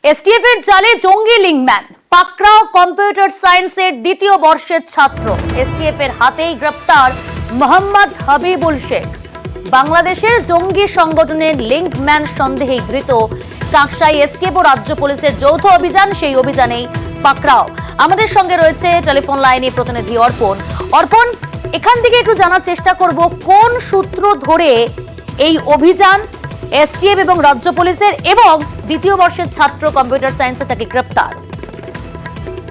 STF এর জালে জঙ্গি লিংম্যান পাকড়াও কম্পিউটার সায়েন্সের দ্বিতীয় বর্ষের ছাত্র। এসটিএফ এর হাতেই গ্রেপ্তার মোহাম্মদ হাবিবুল শেখ। বাংলাদেশের জঙ্গি সংগঠনের লিংকম্যান সন্দেহে ধৃত। কাকসাই এসটিএফ ও রাজ্য পুলিশের যৌথ অভিযান, সেই অভিযানেই পাকড়াও। আমাদের সঙ্গে রয়েছে টেলিফোন লাইনে প্রতিনিধি অর্পণ। অর্পণ, এখান থেকে একটু জানার চেষ্টা করব কোন সূত্র ধরে এই অভিযান এসটিএফ এবং রাজ্য পুলিশের এবং দ্বিতীয় বর্ষের ছাত্র কম্পিউটার সায়েন্সে তাকে গ্রেপ্তার।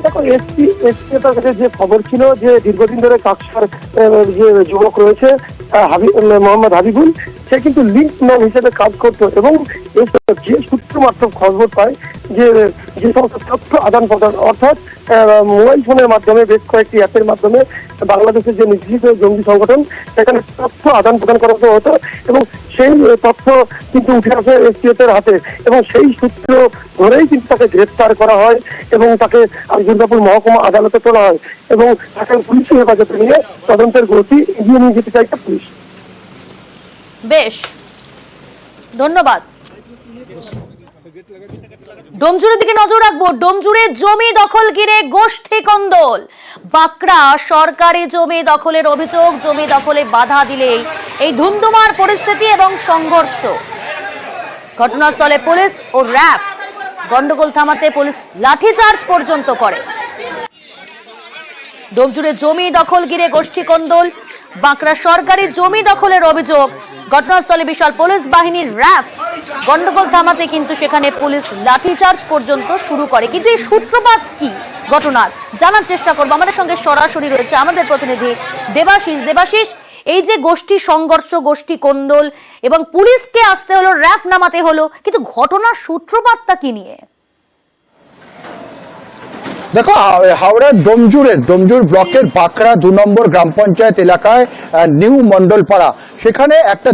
দেখো, এসটিএফের কাছে যে খবর ছিল যে দীর্ঘদিন ধরে কাকসার যে যুবক রয়েছে মোহাম্মদ হাবিবুল, সে কিন্তু লিংকম্যান হিসেবে কাজ করতো এবং যে সূত্র মাত্র খবর পায় যে সমস্ত তথ্য আদান প্রদান, অর্থাৎ মোবাইল ফোনের মাধ্যমে বেশ কয়েকটি অ্যাপের মাধ্যমে বাংলাদেশের যে নিষিদ্ধ জঙ্গি সংগঠন সেখানে তথ্য আদান প্রদান করা হতো এবং সেই তথ্য কিন্তু উঠে আসে এসটিএফের হাতে এবং সেই সূত্র ধরেই কিন্তু তাকে গ্রেফতার করা হয় এবং তাকে দুর্গাপুর মহকুমা আদালতে তোলা হয় এবং তাকে পুলিশের হেফাজতে নিয়ে তদন্তের গতি এগিয়ে নিয়ে যেতে চাইছে পুলিশ। বেশ, ধন্যবাদ। ডোমজুরের দিকে নজর রাখবো। ডোমজুড়ে জমি দখল ঘিরে গোষ্ঠী কোন্দল। বাঁকড়া সরকারি জমি দখলের অভিযোগ, জমি দখলে বাধা দিলেই এই ধুমধুমার পরিস্থিতি এবং সংঘর্ষ। ঘটনাস্থলে পুলিশ ও র্যাব। গন্ডগোল থামাতে পুলিশ লাঠিচার্জ পর্যন্ত করে। ডোমজুড়ে জমি দখল ঘিরে গোষ্ঠী কোন্দল। বাঁকড়া সরকারি জমি দখলের অভিযোগ। ঘটনাস্থলে বিশাল পুলিশ বাহিনীর র্যাব। গন্ডগোল থামাতে কিন্তু সেখানে পুলিশ লাঠিচার্জ পর্যন্ত শুরু করে। কিন্তু এই সূত্রপাত কি ঘটনার জানার চেষ্টা করবো। আমাদের সঙ্গে সরাসরি রয়েছে আমাদের প্রতিনিধি দেবাশিস। দেবাশিস, এই যে গোষ্ঠী সংঘর্ষ, গোষ্ঠী কোন্দল এবং পুলিশকে আসতে হলো, র্যাব নামাতে হলো, কিন্তু ঘটনার সূত্রপাতটা কি নিয়ে? দেখো, হাওড়ার ডোমজুর ব্লকের বাঁকড়া 2 নম্বর গ্রাম পঞ্চায়েত এলাকায় নিউ মন্ডলপাড়া, সেখানে একটা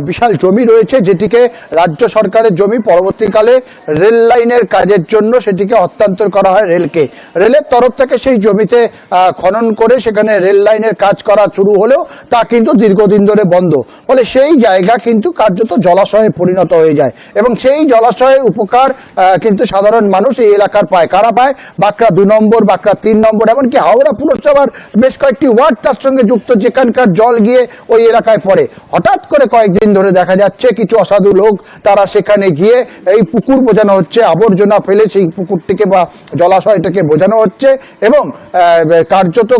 বিশাল জমি রয়েছে যেটিকে রাজ্য সরকারের জমি। পরবর্তীকালে রেল লাইনের কাজের জন্য সেটিকে হস্তান্তর করা হয় রেলকে। রেলের তরফ থেকে সেই জমিতে খনন করে সেখানে রেল লাইনের কাজ করা শুরু হলেও তা কিন্তু দীর্ঘদিন ধরে বন্ধ। ফলে সেই জায়গা কিন্তু কার্যত জলাশয়ে পরিণত হয়ে যায় এবং সেই জলাশয়ের উপকার কিন্তু সাধারণ মানুষ এই এলাকার পায়। কারা পায়? বাঁকড়া 2 নম্বর, বাঁকড়া 3 নম্বর, এমনকি হাওড়া পুরসভার বেশ কয়েকটি ওয়ার্ড তার সঙ্গে যুক্ত, যেখানকার জল গিয়ে ওই এলাকায় পড়ে। হঠাৎ করে কয়েকদিন ধরে দেখা যাচ্ছে কিছু অসাধু লোক তারা সেখানে গিয়ে এই পুকুর বোঝানো হচ্ছে, আবর্জনা ফেলে সেই পুকুরটিকে বা জলাশয়টাকে বোঝানো হচ্ছে এবং কার্যত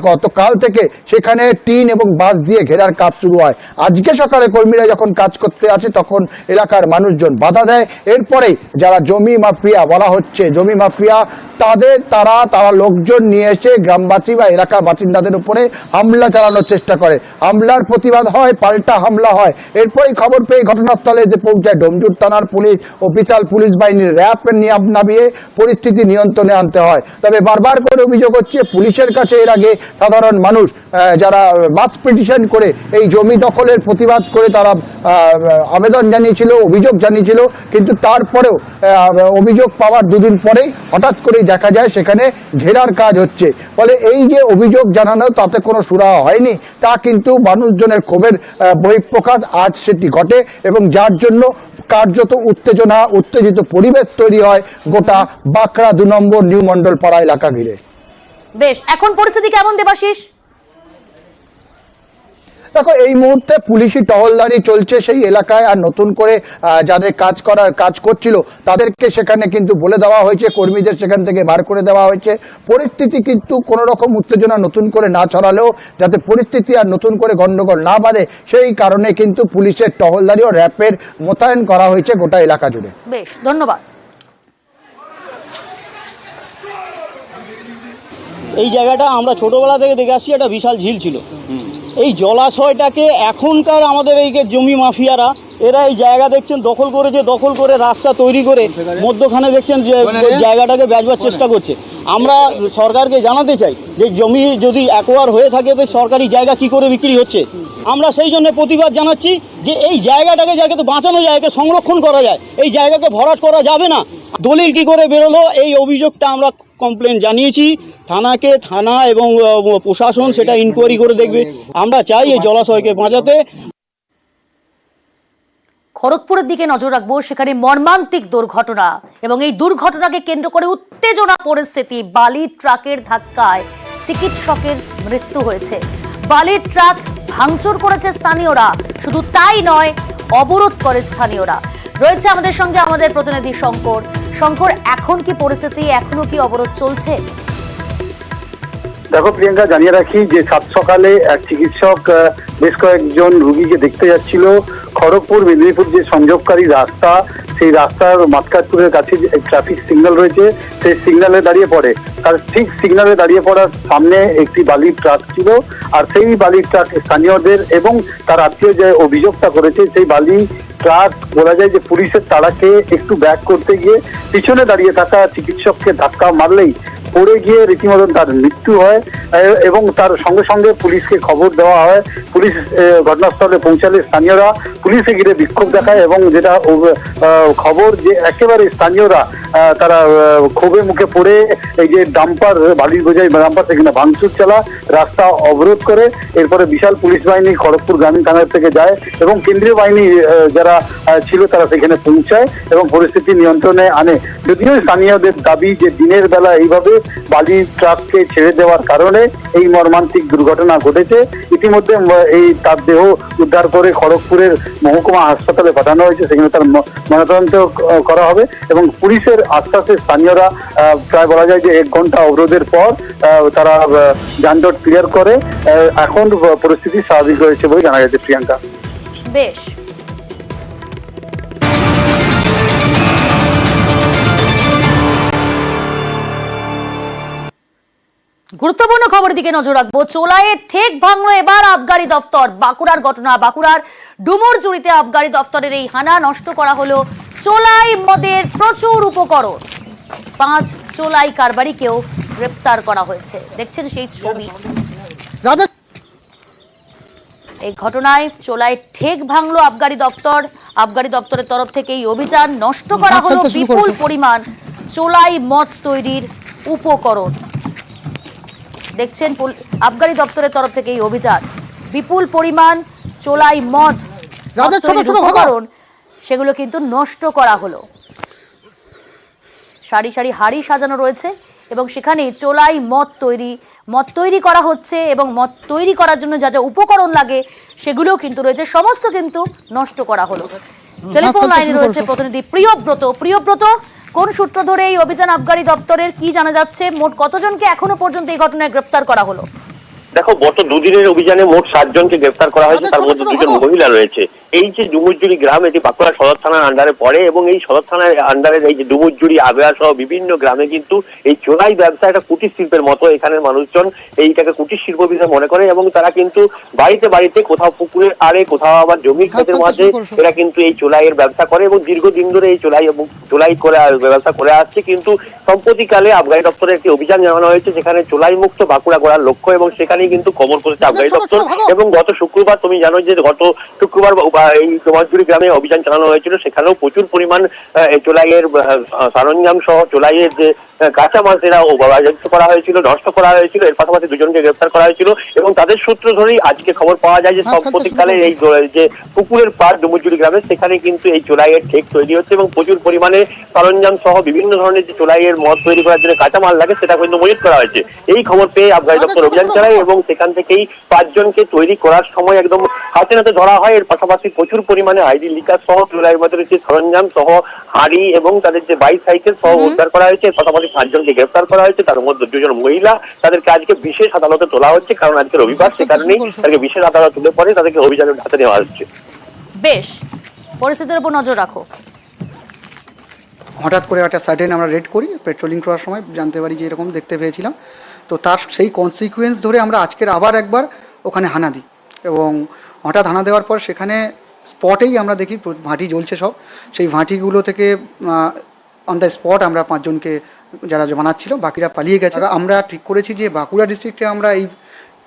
গতকাল থেকে সেখানে টিন এবং বাঁশ দিয়ে ঘেরার কাজ শুরু হয়। আজকে সকালে কর্মীরা যখন কাজ করতে আসে তখন এলাকার মানুষজন বাধা দেয়। এরপরে যারা জমি মাফিয়া বলা হচ্ছে, জমি মাফিয়া, তারা লোকজন নিয়ে এসে গ্রামবাসী বা এলাকার বাসিন্দাদের উপরে হামলা চালানোর চেষ্টা করে। হামলার প্রতিবাদ হয়, পাল্টা হামলা হয়। এরপরেই খবর পেয়ে ঘটনাস্থলে যে পৌঁছায় ডোমজুর থানার পুলিশ ও বিশাল পুলিশ বাহিনীর র্যাব নামিয়ে পরিস্থিতি নিয়ন্ত্রণে আনতে হয়। তবে বারবার করে অভিযোগ হচ্ছে পুলিশের কাছে এর আগে সাধারণ মানুষ যারা মাস পিটিশন করে এই জমি দখলের প্রতিবাদ করে তারা আবেদন জানিয়েছিল, অভিযোগ জানিয়েছিল, কিন্তু তারপরেও অভিযোগ পাওয়ার 2 দিন পরেই হঠাৎ করে দেখা যায় সেখানে ঘেরার কাজ হচ্ছে। ফলে এই যে অভিযোগ জানানো তাতে কোনো সুরাহা হয়নি, তা কিন্তু মানুষজনের ক্ষোভের বহিঃপ্রকাশ আজ সেটি ঘটে এবং যার জন্য কার্যত উত্তেজিত পরিবেশ তৈরি হয় গোটা বাঁকড়া 2 নম্বর নিউ মন্ডলপাড়া এলাকা ঘিরে। বেশ, এখন পরিস্থিতি কেমন দেবাশিস? দেখো, এই মুহূর্তে পুলিশি টহলদারি চলছে সেই এলাকায়। আর নতুন করে যাদের কাজ করছিল তাদেরকে সেখানে কিন্তু বলে দেওয়া হয়েছে, কর্মীদের সেখান থেকে বার করে দেওয়া হয়েছে। পরিস্থিতি কিন্তু কোনো রকম উত্তেজনা নতুন করে না ছড়ালেও যাতে পরিস্থিতি আর নতুন করে গন্ডগোল না বাঁধে সেই কারণে কিন্তু পুলিশের টহলদারি ও র্যাবের মোতায়েন করা হয়েছে গোটা এলাকা জুড়ে। বেশ, ধন্যবাদ। এই জায়গাটা আমরা ছোটবেলা থেকে দেখে আসছি, একটা বিশাল ঝিল ছিল। এই জলাশয়টাকে এখনকার আমাদের এই জমি মাফিয়ারা এরা এই জায়গা দেখছেন দখল করেছে, দখল করে রাস্তা তৈরি করে মধ্যখানে দেখছেন যে জায়গাটাকে বেচবার চেষ্টা করছে। আমরা সরকারকে জানাতে চাই যে জমি যদি অ্যাকোয়ার হয়ে থাকে তো সরকারি জায়গা কি করে বিক্রি হচ্ছে। আমরা সেই জন্য প্রতিবাদ জানাচ্ছি যে এই জায়গাটাকে যাতে বাঁচানো যায়, একে সংরক্ষণ করা যায়, এই জায়গাকে ভরাট করা যাবে না। দলিল কি করে বেরোলো এই অভিযোগটা আমরা কমপ্লেন জানিয়েছি থানাকে। থানা এবং প্রশাসন সেটা ইনকোয়ারি করে দেখবে। আমরা চাই এই জলাশয়কে বাঁচাতে। খড়গপুরের দিকে নজর রাখবো। সেখানে মর্মান্তিক দুর্ঘটনা এবং এই দুর্ঘটনাকে কেন্দ্র করে উত্তেজনা পরিস্থিতি। বালির ট্রাকের ধাক্কায় চিকিৎসকের মৃত্যু হয়েছে। বালির ট্রাক ভাঙচুর করেছে স্থানীয়রা, শুধু তাই নয়, অবরোধ করে স্থানীয়রা। রয়েছে আমাদের সঙ্গে আমাদের প্রতিনিধি শঙ্কর। শঙ্কর, এখন কি পরিস্থিতি, এখনো কি অবরোধ চলছে? দেখো প্রিয়াঙ্কা, জানিয়ে রাখি যে সাত সকালে এক চিকিৎসক বেশ কয়েকজন রুগীকে দেখতে যাচ্ছিল। খড়গপুর মেদিনীপুর যে সংযোগকারী রাস্তা, সেই রাস্তার মাতকাজপুরের কাছে যে ট্রাফিক সিগন্যাল রয়েছে, সেই সিগন্যালে দাঁড়িয়ে পড়ে। তার ঠিক সিগন্যালে দাঁড়িয়ে পড়ার সামনে একটি বালির ট্রাক ছিল, আর সেই বালির ট্রাক স্থানীয়দের এবং তার আত্মীয় যে অভিযোগটা করেছে, সেই বালি ট্রাক বলা যায় যে পুলিশের তাড়াকে একটু ব্যাক করতে গিয়ে পিছনে দাঁড়িয়ে থাকা চিকিৎসককে ধাক্কা মারলেই পড়ে গিয়ে রীতিমতন তার মৃত্যু হয় এবং তার সঙ্গে সঙ্গে পুলিশকে খবর দেওয়া হয়। পুলিশ ঘটনাস্থলে পৌঁছালে স্থানীয়রা পুলিশে ঘিরে বিক্ষোভ দেখায় এবং যেটা খবর যে একেবারে স্থানীয়রা তারা ক্ষোভে মুখে পড়ে এই যে ডাম্পার, বালির বোঝাই ডাম্পার সেখানে ভাঙচুর চালা, রাস্তা অবরোধ করে। এরপরে বিশাল পুলিশ বাহিনী খড়গপুর গ্রামীণ থানার থেকে যায় এবং কেন্দ্রীয় বাহিনী যারা ছিল তারা সেখানে পৌঁছায় এবং পরিস্থিতি নিয়ন্ত্রণে আনে। যদিও স্থানীয়দের দাবি যে দিনের বেলা এইভাবে বালির ট্রাককে ছেড়ে দেওয়ার কারণে এই মর্মান্তিক দুর্ঘটনা ঘটেছে। ইতিমধ্যে এই তার দেহ উদ্ধার করে খড়গপুরের মহকুমা হাসপাতালে পাঠানো হয়েছে, সেখানে তার ময়নাতদন্ত করা হবে এবং পুলিশের আশ্বাসে স্থানীয়রা প্রায় বলা যায় যে 1 ঘন্টা অবরোধের পর তারা যানজট ক্লিয়ার করে। এখন পরিস্থিতি স্বাভাবিক হয়েছে বলে জানা গেছে। প্রিয়াঙ্কা, বেশ। গুরুত্বপূর্ণ খবরের দিকে নজর রাখবো। চোলাইয়ে ঠেক ভাঙলো এবার আবগারি দফতর। বাঁকুড়ার ঘটনা, বাঁকুড়ার ডুমুরজুড়িতে আবগারি দফতরের এই হানা, নষ্ট করা হলো চোলাই মদের প্রচুর উপকরণ। 5 চোলাই কারবারিকেও গ্রেপ্তার করা হয়েছে। দেখছেন সেই ছবি। এই ঘটনায় চোলাই ঠেক ভাঙলো আবগারি দপ্তর। আবগারি দপ্তরের তরফ থেকে এই অভিযান, নষ্ট করা হলো বিপুল পরিমাণ চোলাই মদ তৈরির উপকরণ। দেখছেন আবগারি দপ্তরের তরফ থেকে এই অভিযান, বিপুল পরিমাণ চোলাই মদ তৈরির উপকরণ সেগুলো কিন্তু নষ্ট করা হলো। সারি সারি হাড়ি সাজানো রয়েছে এবং সেখানে চোলাই মদ তৈরি করা হচ্ছে এবং মদ তৈরি করার জন্য যা যা উপকরণ লাগে সেগুলোও কিন্তু রয়েছে, সমস্ত কিন্তু নষ্ট করা হলো। টেলিফোন লাইনে রয়েছে প্রতিনিধি প্রিয়ব্রত। প্রিয়ব্রত, কোন সূত্র ধরে এই অভিযান আবগারি দপ্তরের, কি জানা যাচ্ছে? মোট কতজনকে এখনো পর্যন্ত এই ঘটনায় গ্রেফতার করা হলো? দেখো, গত দুদিনের অভিযানে মোট 7 জনকে গ্রেফতার করা হয়েছে, তার মধ্যে 2 জন মহিলা রয়েছে। এই যে ডুমুরজুড়ি গ্রাম, এটি বাঁকুড়া সদর থানার আন্ডারে পড়ে এবং এই সদর থানার আন্ডারে এই যে ডুমুরজুড়ি, আবেয়া সহ বিভিন্ন গ্রামে কিন্তু এই চোলাই ব্যবসা একটা কুটির শিল্পের মতো। এখানের মানুষজন এইটাকে কুটির শিল্প হিসেবে মনে করে এবং তারা কিন্তু বাড়িতে বাড়িতে, কোথাও পুকুরের আড়ে, কোথাও আবার জমির ক্ষেতের মাঝে এরা কিন্তু এই চোলাইয়ের ব্যবসা করে এবং দীর্ঘদিন ধরে এই চোলাই করে ব্যবসা করে আসছে। কিন্তু সম্প্রতিকালে আবগারি দপ্তরের একটি অভিযান জানানো হয়েছে, যেখানে চোলাই মুক্ত বাঁকুড়া করার লক্ষ্য এবং সেখানেই কিন্তু খবর করেছে আবগারি দপ্তর। এবং গত শুক্রবার, তুমি জানো যে গত শুক্রবার এই ডুমুরজুড়ি গ্রামে অভিযান চালানো হয়েছিল, সেখানেও প্রচুর পরিমাণ চোলাইয়ের সরঞ্জাম সহ চোলাইয়ের যে কাঁচামাল সেটা বাজেয়াপ্ত করা হয়েছিল, নষ্ট করা হয়েছিল। এর পাশাপাশি 2 জনকে গ্রেফতার করা হয়েছিল এবং তাদের সূত্র ধরেই আজকে খবর পাওয়া যায় যে সম্প্রতিকালে এই যে পুকুরের পাড় ডুমুরজুড়ি গ্রামে, সেখানে কিন্তু এই চোলাইয়ের ঠেক তৈরি হচ্ছে এবং প্রচুর পরিমাণে সরঞ্জাম সহ বিভিন্ন ধরনের যে চোলাইয়ের মদ তৈরি করার জন্য কাঁচামাল লাগে সেটা কিন্তু মজুত করা হয়েছে। এই খবর পেয়ে আবগারি দপ্তর অভিযান চালায় এবং সেখান থেকেই 5 জনকে তৈরি করার সময় একদম হাতে নাতে ধরা হয়। এর পাশাপাশি প্রচুর পরিমাণে আইডি লিকার সহ চোলাইয়ের মধ্যে যে সরঞ্জাম সহ হাড়ি এবং তাদের যে বাইসাইকেল সহ উদ্ধার করা হয়েছে। এর পাশাপাশি 5 জনকে গ্রেফতার করা হয়েছে, তার মধ্যে 2 জন মহিলা। তাদেরকে আজকে বিশেষ আদালতে তোলা হচ্ছে, কারণ আজকে রবিবার, সে কারণেই তাদেরকে বিশেষ আদালত তুলে পরে তাদেরকে অভিযানের হাতে নেওয়া হচ্ছে। বেশ, পরিস্থিতির উপর নজর রাখো। হঠাৎ করে একটা সাডেন আমরা রেড করি, পেট্রোলিং করার সময় জানতে পারি যে এরকম দেখতে পেয়েছিলাম। তো তার সেই কনসিকুয়েন্স ধরে আমরা আজকের আবার একবার ওখানে হানা দিই এবং হঠাৎ হানা দেওয়ার পর সেখানে স্পটেই আমরা দেখি ভাঁটি জ্বলছে সব। সেই ভাঁটিগুলো থেকে অন দ্য স্পট আমরা 5 জনকে যারা বানাচ্ছিল, বাকিরা পালিয়ে গেছে। আমরা ঠিক করেছি যে বাঁকুড়া ডিস্ট্রিক্টে আমরা এই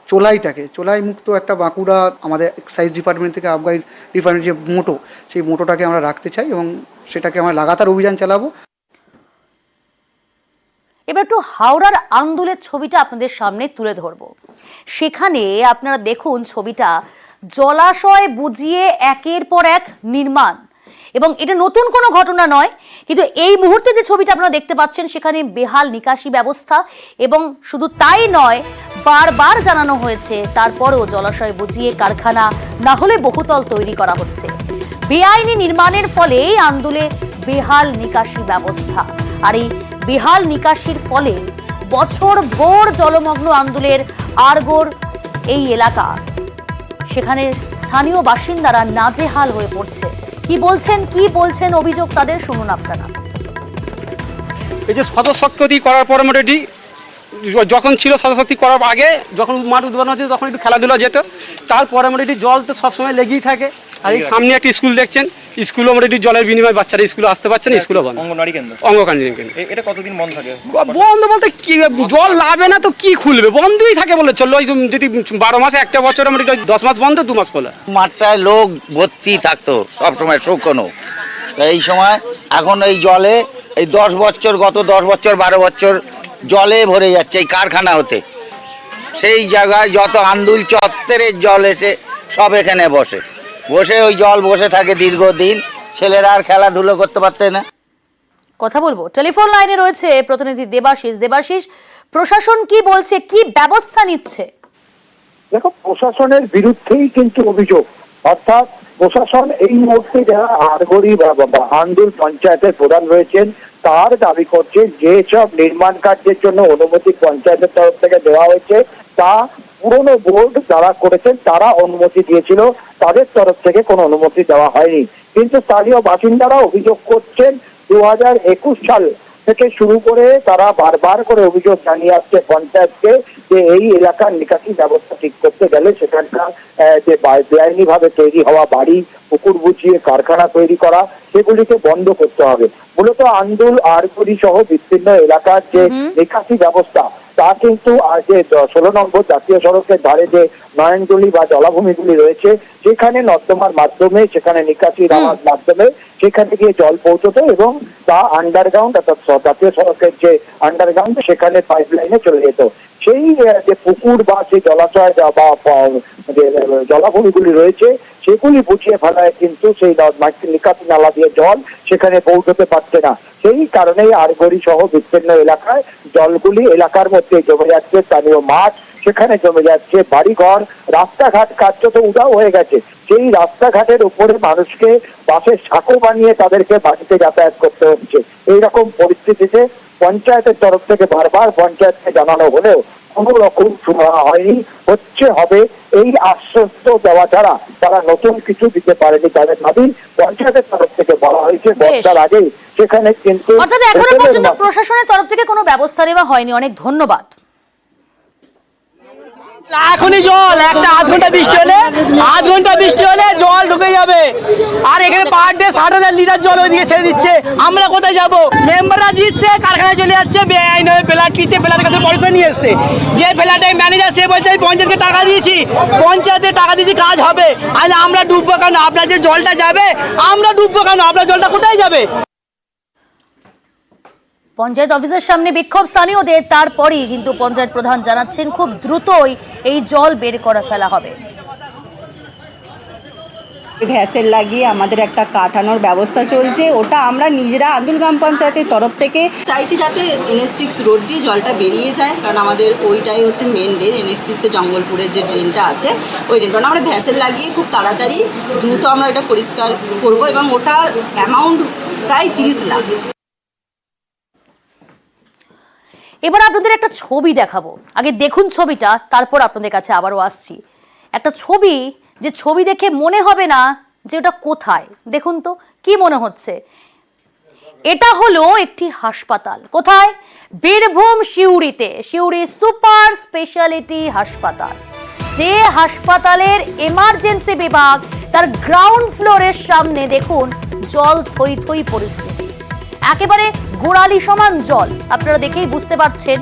চোলাই মুক্ত একটা বাঁকুড়া, আমাদের এক্সাইজ ডিপার্টমেন্ট থেকে আবগারি ডিপার্টমেন্ট যে মোটো, সেই মোটোটাকে আমরা রাখতে চাই এবং সেটাকে আমরা লাগাতার অভিযান চালাবো। এবার একটু হাওড়ার আন্দোলনের ছবিটা আপনাদের সামনে তুলে ধরবো। সেখানে আপনারা দেখুন ছবিটা, জলাশয় বুঝিয়ে একের পর এক নির্মাণ এবং এটা নতুন কোনো ঘটনা নয়, কিন্তু এই মুহূর্তে যে ছবিটা আপনারা দেখতে পাচ্ছেন সেখানে বেহাল নিকাশি ব্যবস্থা, এবং শুধু তাই নয়, বারবার জানানো হয়েছে তারপরেও জলাশয় বুঝিয়ে কারখানা না হলে বহুতল তৈরি করা হচ্ছে। বেআইনি নির্মাণের ফলে আন্দোলে বেহাল নিকাশি ব্যবস্থা, আর এই বেহাল নিকাশির ফলে বছর ভোর জলমগ্ন আন্দোলের আরগোর এই এলাকা, সেখানে স্থানীয় বাসিন্দারা নাজেহাল হয়ে পড়ছে। কি বলছেন অভিযোগ তাদের, শুনুন আপনারা। এই যে সদস্যশক্তি করার পরে মোটামুটি যখন ছিল সদস্যশক্তি করার আগে যখন মাঠ উদ্বোধন হচ্ছে তখন একটু খেলাধুলা যেত, তারপরে মোটামুটি জল তো সবসময় লেগেই থাকে। আর এই সামনে একটা স্কুল দেখছেন, স্কুলও মোটামুটি জলের বিনিময়ে বাচ্চারা স্কুলে আসতে পারছে না, স্কুলও বন্ধ। অঙ্গনওয়াড়ি কেন্দ্র এটা কতদিন বন্ধ থাকে? বন্ধ বলতে কি, জল লাভে না তো কি খুলবে, বন্ধই থাকে বলে চললো। ওই যদি 12 মাসে একটা বছর মোটামুটি 10 মাস বন্ধ, 2 মাস খোলা। মাঠটায় লোক ভর্তি থাকতো সবসময়, শুকনো। এই সময় এখন এই জলে এই 10 বছর, গত 10 বছর 12 বছর জলে ভরে যাচ্ছে এই কারখানা হতে। সেই জায়গায় যত আন্দুল চত্বরের জল এসে সব এখানে বসে ওই জল বসে থাকে দীর্ঘদিন, ছেলেরা আর খেলাধুলো করতে পারতে না। কথা বলবো, টেলিফোন লাইনে রয়েছে প্রতিনিধি দেবাশিস। প্রশাসন কি বলছে, কি ব্যবস্থা নিচ্ছে? দেখো, প্রশাসনের বিরুদ্ধেই কিন্তু অভিযোগ, অর্থাৎ প্রশাসন এই মুহূর্তে যারা আরগড়ি বা আন্দুল পঞ্চায়েতের প্রধান রয়েছেন তার দাবি করছে যে সব নির্মাণ কার্যের জন্য অনুমতি পঞ্চায়েতের তরফ থেকে দেওয়া হয়েছে তা পুরনো বোর্ড যারা করেছেন তারা অনুমতি দিয়েছিল, তাদের তরফ থেকে কোনো অনুমতি দেওয়া হয়নি। কিন্তু স্থানীয় বাসিন্দারা অভিযোগ করছেন 2021 সাল থেকে শুরু করে তারা বারবার করে অভিযোগ জানিয়ে আসছে পঞ্চায়েতকে যে এই এলাকার নিকাশি ব্যবস্থা ঠিক করতে গেলে সেখানকার যে বেআইনি ভাবে তৈরি হওয়া বাড়ি, পুকুর বুঝিয়ে কারখানা তৈরি করা, সেগুলিকে বন্ধ করতে হবে। মূলত আন্দুল আরগড়ি সহ বিস্তীর্ণ এলাকার যে নিকাশি ব্যবস্থা তা কিন্তু যে 16 নম্বর জাতীয় সড়কের ধারে যে নয়নজলি বা জলাভূমিগুলি রয়েছে সেখানে নর্দমার মাধ্যমে, সেখানে নিকাশি নালার মাধ্যমে সেখানে গিয়ে জল পৌঁছতো এবং তা আন্ডারগ্রাউন্ড, অর্থাৎ জাতীয় সড়কের যে আন্ডারগ্রাউন্ড সেখানে পাইপ লাইনে চলে যেত। সেই যে পুকুর বা সেই জলাশয় বা যে জলাভূমিগুলি রয়েছে সেগুলি বুঝিয়ে ফেলায় কিন্তু সেই নিকাশি নালা দিয়ে জল সেখানে পৌঁছতে পারছে না। সেই কারণেই আরগড়ি সহ বিস্তীর্ণ এলাকায় জলগুলি এলাকার মধ্যে জমে যাচ্ছে, স্থানীয় মাঠ সেখানে জমে যাচ্ছে, বাড়িঘর, রাস্তাঘাট কার্যত উধাও হয়ে গেছে। সেই রাস্তাঘাটের উপরে মানুষকে বাসের সাঁকো বানিয়ে তাদেরকে বাড়িতে যাতায়াত করতে হচ্ছে। এইরকম পরিস্থিতিতে পঞ্চায়েতের তরফ থেকে বারবার পঞ্চায়েতকে জানানো হলেও কোনো রকম সুরাহা হয়নি, হবে এই আশ্বস্ত দেওয়া ছাড়া তারা নতুন কিছু দিতে পারেনি। তাদের দাবি পঞ্চায়েতের তরফ থেকে বলা হয়েছে বর্ষার আগেই সেখানে কিন্তু, অর্থাৎ এখনো পর্যন্ত প্রশাসনের তরফ থেকে কোনো ব্যবস্থা নেওয়া হয়নি। অনেক ধন্যবাদ। এখনই জল, একটা আধ ঘন্টা বৃষ্টি হলে জল ঢুকে যাবে। আর এখানে পার ডে 60,000 লিটার জল ওইদিকে ছেড়ে দিচ্ছে, আমরা কোথায় যাবো? মেম্বাররা জিতছে, কারখানায় চলে যাচ্ছে, বেআইন হয়ে ফ্ল্যাট কিনছে, ফ্ল্যাটের কাছে পয়সা নিয়ে এসছে। যে ফ্ল্যাটের ম্যানেজার সে বলছে পঞ্চায়েতকে টাকা দিয়েছি, পঞ্চায়েতে টাকা দিয়েছি, কাজ হবে। আর আমরা ডুববো কেন? আপনার যে জলটা যাবে আমরা ডুববো কেন? আপনার জলটা কোথায় যাবে? পঞ্চায়েত অফিসের সামনে বিক্ষোভ স্থানীয়দের, তারপরেই কিন্তু পঞ্চায়েত প্রধান জানাচ্ছেন খুব দ্রুতই এই জল বের করে ফেলা হবে। ভ্যাসেল লাগিয়ে আমাদের একটা কাটানোর ব্যবস্থা চলছে, ওটা আমরা নিজেরা আন্দুল গ্রাম পঞ্চায়েতের তরফ থেকে চাইছি যাতে NH6 রোড দিয়ে জলটা বেরিয়ে যায়, কারণ আমাদের ওইটাই হচ্ছে মেন ড্রেন। NH6 জঙ্গলপুরের যে ড্রেনটা আছে ওই ড্রেনটা আমরা ভ্যাসেল লাগিয়ে খুব তাড়াতাড়ি দ্রুত আমরা এটা পরিষ্কার করব, এবং ওটার অ্যামাউন্ট প্রায় 30 লাখ। এবার আপনাদের একটা ছবি দেখাবো, আগে দেখুন ছবিটা, তারপর আপনাদের কাছে আবারও আসছি। একটা ছবি, যে ছবি দেখে মনে হবে না যে ওটা কোথায়। দেখুন তো কি মনে হচ্ছে? এটা হলো একটি হাসপাতাল। কোথায়? বীরভূম সিউড়িতে, সিউড়ি সুপার স্পেশালিটি হাসপাতাল। যে হাসপাতালের এমার্জেন্সি বিভাগ, তার গ্রাউন্ড ফ্লোরের সামনে দেখুন জল থই থই পরিস্থিতি, একেবারে গোড়ালি সমান জল। আপনারা দেখেই বুঝতে পারছেন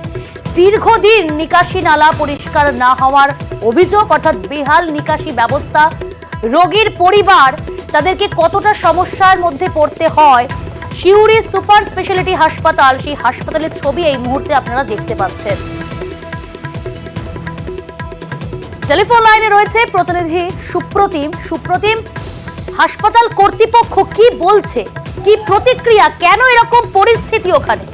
দীর্ঘদিন নিকাশি নালা পরিষ্কার না হওয়ার অভিযোগ, অর্থাৎ বেহাল নিকাশি ব্যবস্থা। রোগীর পরিবার, তাদেরকে কতটা সমস্যার মধ্যে পড়তে হয়। সিউড়ি সুপার স্পেশালিটি হাসপাতাল, সেই হাসপাতালের ছবি এই মুহূর্তে আপনারা দেখতে পাচ্ছেন। টেলিফোন লাইনে রয়েছে প্রতিনিধি সুপ্রতিম। হাসপাতাল কর্তৃপক্ষ কি বলছে, কি প্রতিক্রিয়া, কেন এরকম পরিস্থিতি ওখানে?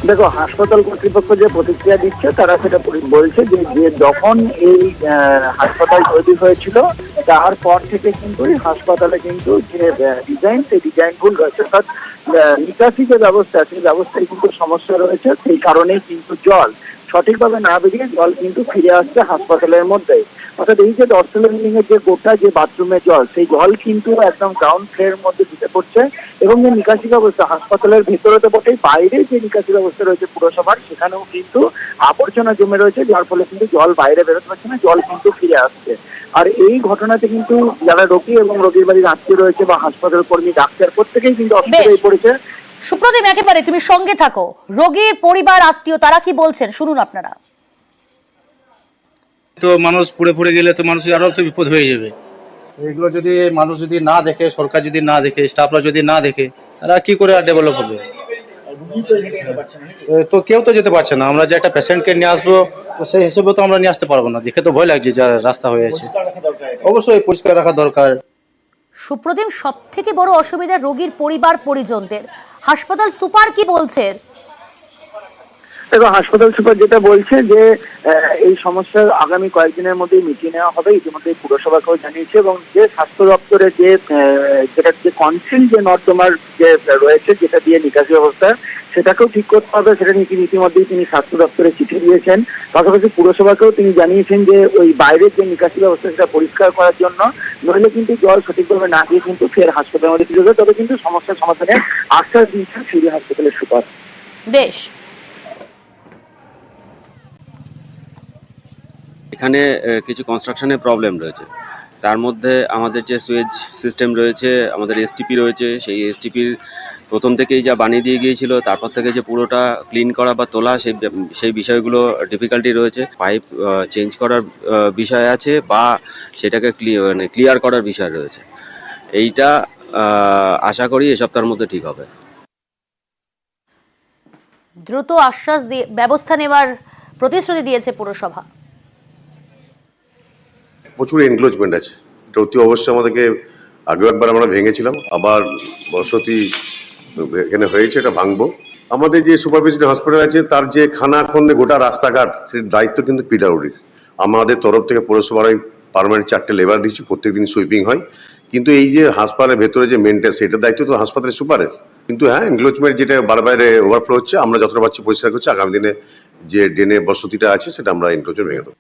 দেখো, হাসপাতাল কর্তৃপক্ষ যে প্রতিক্রিয়া দিচ্ছে তারা সেটা বলছে যে যখন এই হাসপাতাল তৈরি হয়েছিল তারপর থেকে কিন্তু এই হাসপাতালে কিন্তু যে ডিজাইন, সেই ডিজাইন ভুল রয়েছে, অর্থাৎ নিকাশি যে ব্যবস্থা, সেই ব্যবস্থায় কিন্তু সমস্যা রয়েছে। সেই কারণেই কিন্তু জল সঠিকভাবে না বেরিয়ে জল কিন্তু ফিরে আসছে হাসপাতালের মধ্যে। অর্থাৎ এই যে 10 তলা বিল্ডিং এর যে গোটা যে বাথরুমের জল, সেই জল কিন্তু একদম গ্রাউন্ড ফ্লোরের মধ্যে ঢুকে পড়ছে এবং যে নিকাশি ব্যবস্থা হাসপাতালের ভেতরে তো বটেই, বাইরে যে নিকাশি ব্যবস্থা রয়েছে পুরসভার, সেখানেও কিন্তু আবর্জনা জমে রয়েছে, যার ফলে কিন্তু জল বাইরে বেরোতে পারছে না, জল কিন্তু ফিরে আসছে। আর এই ঘটনাতে কিন্তু যারা রোগী এবং রোগীর বাড়ির আত্মীয় রয়েছে বা হাসপাতাল কর্মী, ডাক্তার, প্রত্যেকেই কিন্তু অসুবিধায় পড়েছে। সুপ্রদীপ, একেবারে তুমি সঙ্গে থাকো। রোগীর পরিবার, আত্মীয়, তারা কি বলছেন শুনুন আপনারা। তো মানুষ পুড়ে গেলে তো মানুষের আরো তো বিপদ হয়ে যাবে। এগুলো যদি মানুষ যদি না দেখে, সরকার যদি না দেখে, স্টাফরা যদি না দেখে, তারা কি করে আর ডেভেলপ হবে? তো কেউ তো যেতে পারছে না। আমরা যে একটা পেশেন্টকে নিয়ে আসবো, তো সেই হিসেবে তো আমরা নিয়ে আসতে পারবো না। দেখে তো ভয় লাগছে যা রাস্তা হয়ে আছে। অবশ্যই পরিষ্কার রাখা দরকার। সুপ্রদীপ, সব থেকে বড় অসুবিধা রোগীর পরিবার পরিজনদের। হাসপাতাল সুপার কি বলছেন? দেখো, হাসপাতাল সুপার যেটা বলছে যে এই সমস্যার আগামী কয়েকদিনের মধ্যেই মিটিয়ে নেওয়া হবে, ইতিমধ্যে পুরসভাকেও জানিয়েছে, এবং যে স্বাস্থ্য দপ্তরের যেটা যে কনসিল যে নর্দমার যে রয়েছে, যেটা দিয়ে নিকাশি ব্যবস্থা, সেটাকেও ঠিক করতে হবে। সেটা নিয়ে ইতিমধ্যেই তিনি স্বাস্থ্য দপ্তরে চিঠি দিয়েছেন। পাশাপাশি পুরসভাকেও তিনি জানিয়েছেন যে ওই বাইরের যে নিকাশি ব্যবস্থা সেটা পরিষ্কার করার জন্য, নইলে কিন্তু জল সঠিকভাবে না দিয়ে কিন্তু ফের হাসপাতালের মধ্যে ফিরে যাবে। তবে কিন্তু সমস্যার সমাধানে আশ্বাস দিয়েছেন সিরি হাসপাতালের সুপার। বেশ, এখানে কিছু কনস্ট্রাকশনের প্রবলেম রয়েছে। তার মধ্যে আমাদের যে সুয়েজ সিস্টেম রয়েছে, আমাদের এসটিপি রয়েছে, সেই এসটিপির প্রথম থেকেই যা বানিয়ে দিয়ে গিয়েছিল, তারপর থেকে যে পুরোটা ক্লিন করা বা তোলা, সেই বিষয়গুলো ডিফিকাল্টি রয়েছে। পাইপ চেঞ্জ করার বিষয় আছে বা সেটাকে ক্লিয়ার করার বিষয় রয়েছে। এইটা আশা করি এ সপ্তাহের মধ্যে ঠিক হবে। দ্রুত আশ্বাস দিয়ে ব্যবস্থা নেওয়ার প্রতিশ্রুতি দিয়েছে পুরসভা। প্রচুর এনক্লোজমেন্ট আছে, এটা অতি অবশ্যই আমাদেরকে আগেও একবার আমরা ভেঙেছিলাম, আবার বসতি এখানে হয়েছে, এটা ভাঙবো। আমাদের যে সুপারভিশনারি হসপিটাল আছে, তার যে খানাখন্দে গোটা রাস্তাঘাট, সেই দায়িত্ব কিন্তু পিডব্লিউডির। আমাদের তরফ থেকে পৌরসভার পার্মানেন্ট 4টে লেবার দিচ্ছি, প্রত্যেকদিন সুইপিং হয়। কিন্তু এই যে হাসপাতালের ভেতরে যে মেনটেন্স, সেটার দায়িত্ব তো হাসপাতালের সুপারের। কিন্তু হ্যাঁ, এনক্লোজমেন্ট যেটা বারবার ওভারফ্লো হচ্ছে, আমরা যতটা পারছি পরিষ্কার করছি। আগামী দিনে যে ড্রেনে বসতিটা আছে, সেটা আমরা এনক্লোজমেন্ট ভেঙে দেবো।